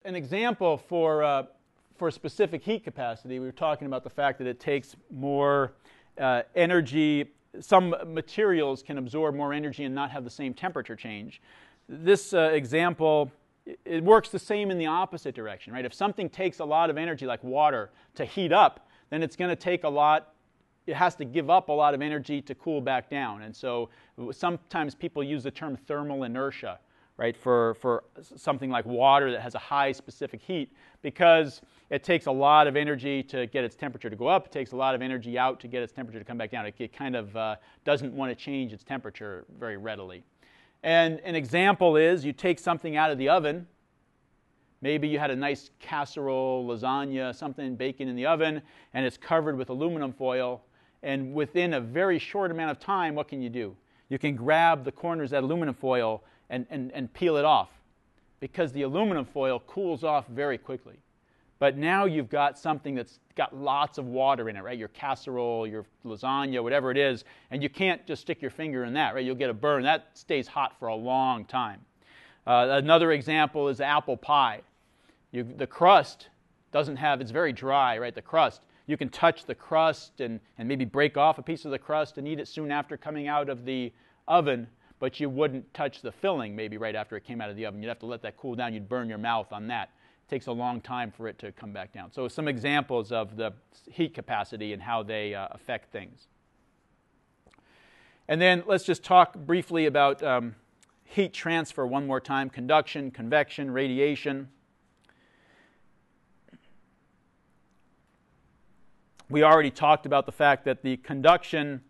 an example for specific heat capacity, we were talking about the fact that it takes more energy. Some materials can absorb more energy and not have the same temperature change. This example, it works the same in the opposite direction, right? If something takes a lot of energy, like water, to heat up, then it's going to take a lot. It has to give up a lot of energy to cool back down. And so sometimes people use the term thermal inertia, right, for something like water that has a high specific heat, because it takes a lot of energy to get its temperature to go up. It takes a lot of energy out to get its temperature to come back down. It kind of doesn't want to change its temperature very readily. And an example is you take something out of the oven. Maybe you had a nice casserole, lasagna, something, bacon in the oven, and it's covered with aluminum foil. And within a very short amount of time, what can you do? You can grab the corners of that aluminum foil and peel it off, because the aluminum foil cools off very quickly. But now you've got something that's got lots of water in it, right? Your casserole, your lasagna, whatever it is, and you can't just stick your finger in that, right? You'll get a burn. That stays hot for a long time. Another example is apple pie. The crust doesn't have, it's very dry, right? The crust. You can touch the crust and maybe break off a piece of the crust and eat it soon after coming out of the oven, but you wouldn't touch the filling maybe right after it came out of the oven. You'd have to let that cool down. You'd burn your mouth on that. It takes a long time for it to come back down. So some examples of the heat capacity and how they affect things. And then let's just talk briefly about heat transfer one more time: conduction, convection, radiation. We already talked about the fact that the conduction,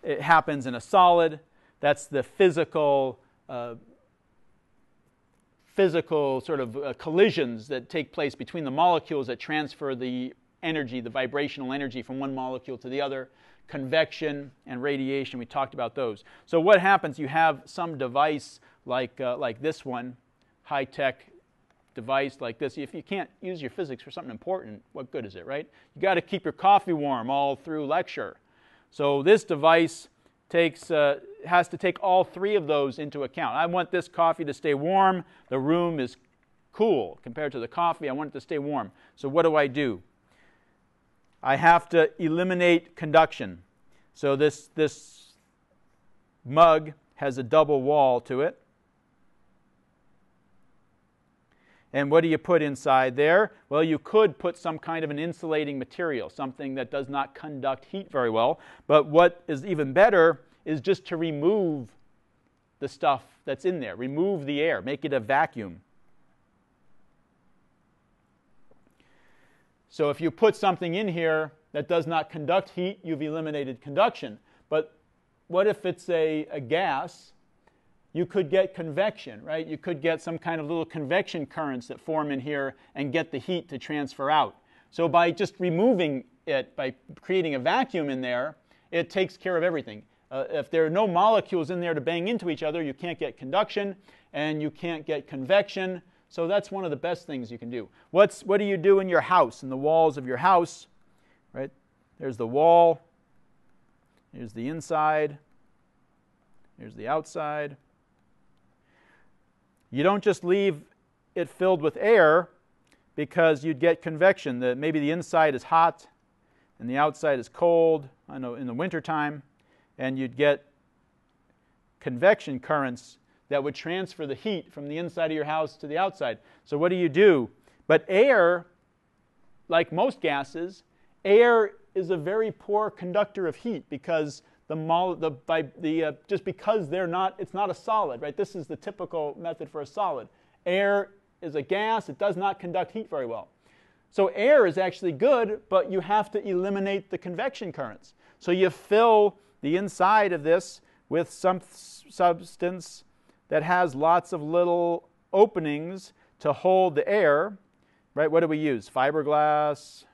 it happens in a solid. That's the physical sort of collisions that take place between the molecules that transfer the energy, the vibrational energy, from one molecule to the other. Convection and radiation, we talked about those. So what happens? You have some device like this one, high-tech device like this. If you can't use your physics for something important, what good is it, right? You got to keep your coffee warm all through lecture. So this device has to take all three of those into account. I want this coffee to stay warm. The room is cool compared to the coffee. I want it to stay warm. So what do? I have to eliminate conduction. So this mug has a double wall to it. And what do you put inside there? Well, you could put some kind of an insulating material, something that does not conduct heat very well. But what is even better is just to remove the stuff that's in there. Remove the air. Make it a vacuum. So if you put something in here that does not conduct heat, you've eliminated conduction. But what if it's a gas? You could get convection, right? You could get some kind of little convection currents that form in here and get the heat to transfer out. So by just removing it, by creating a vacuum in there, it takes care of everything. If there are no molecules in there to bang into each other, you can't get conduction and you can't get convection. So that's one of the best things you can do. What do you do in your house, in the walls of your house? Right? There's the wall. Here's the inside. Here's the outside. You don't just leave it filled with air, because you'd get convection. Maybe the inside is hot and the outside is cold, I know, in the wintertime, and you'd get convection currents that would transfer the heat from the inside of your house to the outside. So what do? But air, like most gases, air is a very poor conductor of heat, because just because it's not a solid, right? This is the typical method for a solid. Air is a gas. It does not conduct heat very well. So air is actually good, but you have to eliminate the convection currents. So you fill the inside of this with some substance that has lots of little openings to hold the air, right? What do we use? Fiberglass.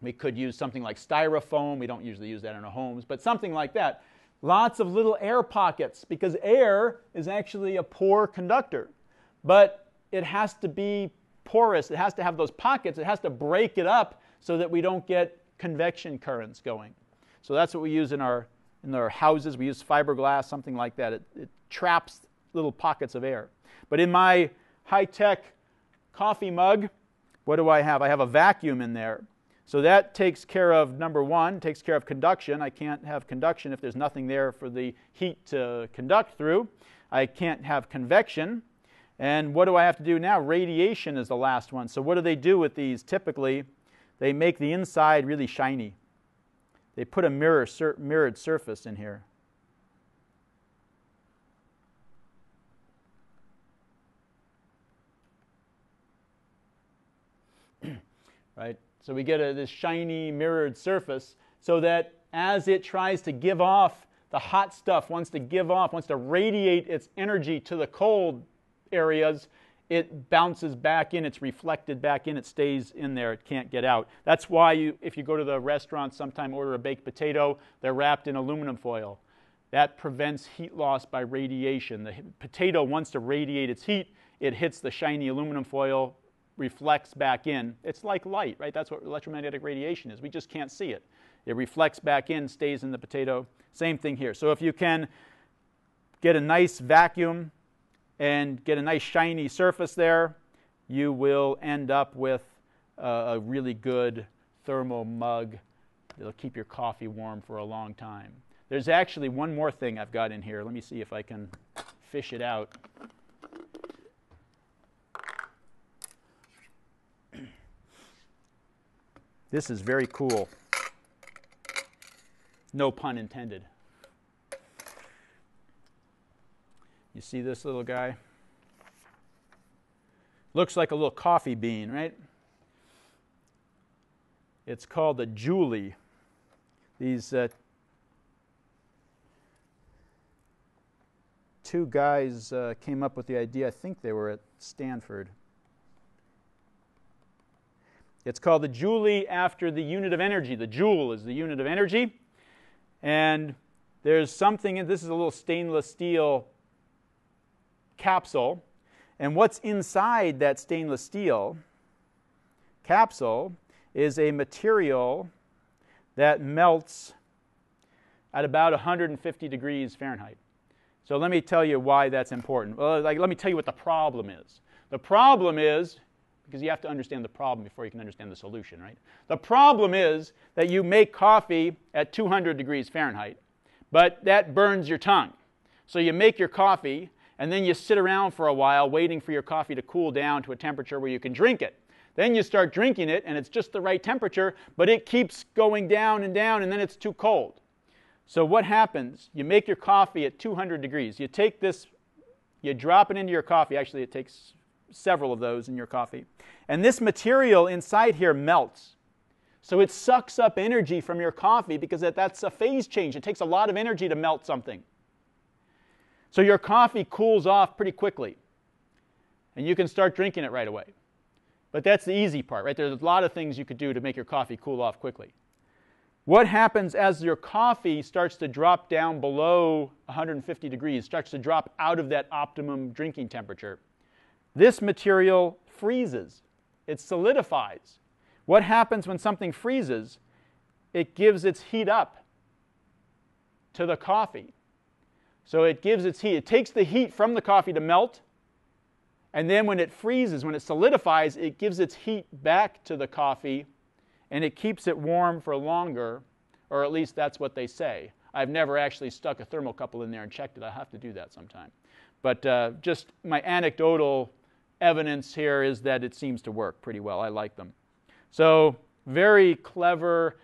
We could use something like styrofoam. We don't usually use that in our homes, but something like that. Lots of little air pockets, because air is actually a poor conductor. But it has to be porous. It has to have those pockets. It has to break it up so that we don't get convection currents going. So that's what we use in our houses. We use fiberglass, something like that. It traps little pockets of air. But in my high-tech coffee mug, what do I have? I have a vacuum in there. So that takes care of, number one, takes care of conduction. I can't have conduction if there's nothing there for the heat to conduct through. I can't have convection. And what do I have to do now? Radiation is the last one. So what do they do with these? Typically, they make the inside really shiny. They put a mirrored surface in here. Right? So we get this shiny mirrored surface so that as it tries to give off, the hot stuff wants to radiate its energy to the cold areas, it bounces back in, it's reflected back in, it stays in there, it can't get out. That's why if you go to the restaurant sometime, order a baked potato, they're wrapped in aluminum foil. That prevents heat loss by radiation. The potato wants to radiate its heat, it hits the shiny aluminum foil, reflects back in. It's like light, right? That's what electromagnetic radiation is. We just can't see it. It reflects back in, stays in the potato. Same thing here. So if you can get a nice vacuum and get a nice shiny surface there, you will end up with a really good thermal mug that'll keep your coffee warm for a long time. There's actually one more thing I've got in here. Let me see if I can fish it out. This is very cool. No pun intended. You see this little guy? Looks like a little coffee bean, right? It's called a Julie. These two guys came up with the idea. I think they were at Stanford. It's called the Joule after the unit of energy. The joule is the unit of energy. And there's something, this is a little stainless steel capsule. And what's inside that stainless steel capsule is a material that melts at about 150 degrees Fahrenheit. So let me tell you why that's important. Well, let me tell you what the problem is. The problem is, because you have to understand the problem before you can understand the solution, right? The problem is that you make coffee at 200 degrees Fahrenheit, but that burns your tongue. So you make your coffee, and then you sit around for a while waiting for your coffee to cool down to a temperature where you can drink it. Then you start drinking it, and it's just the right temperature, but it keeps going down, and then it's too cold. So what happens? You make your coffee at 200 degrees. You take this, you drop it into your coffee. Actually, it takes several of those in your coffee. And this material inside here melts. So it sucks up energy from your coffee because that's a phase change. It takes a lot of energy to melt something. So your coffee cools off pretty quickly. And you can start drinking it right away. But that's the easy part, right? There's a lot of things you could do to make your coffee cool off quickly. What happens as your coffee starts to drop down below 150 degrees, starts to drop out of that optimum drinking temperature? This material freezes. It solidifies. What happens when something freezes? It gives its heat up to the coffee. So it gives its heat. It takes the heat from the coffee to melt, and then when it freezes, when it solidifies, it gives its heat back to the coffee, and it keeps it warm for longer, or at least that's what they say. I've never actually stuck a thermocouple in there and checked it. I'll have to do that sometime. But just my anecdotal evidence here is that it seems to work pretty well. I like them. So very clever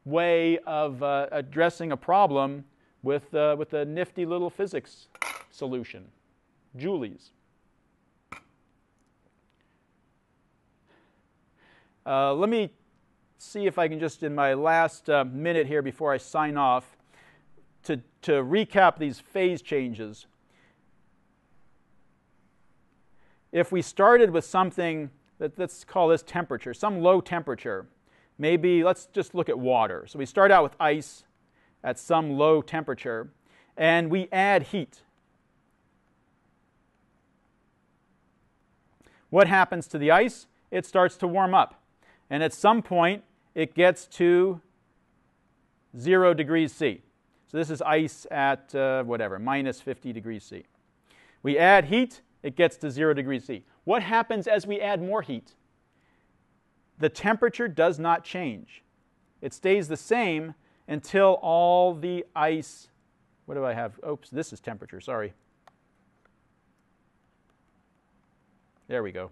way of addressing a problem with a nifty little physics solution. Joules. Let me see if I can just, in my last minute here before I sign off, to recap these phase changes. If we started with something, let's call this temperature, some low temperature, maybe let's just look at water. So we start out with ice at some low temperature, and we add heat. What happens to the ice? It starts to warm up. And at some point, it gets to 0 degrees C. So this is ice at, whatever, minus 50 degrees C. We add heat, it gets to 0 degrees C. What happens as we add more heat? The temperature does not change. It stays the same until all the ice, what do I have? Oops, this is temperature, sorry. There we go.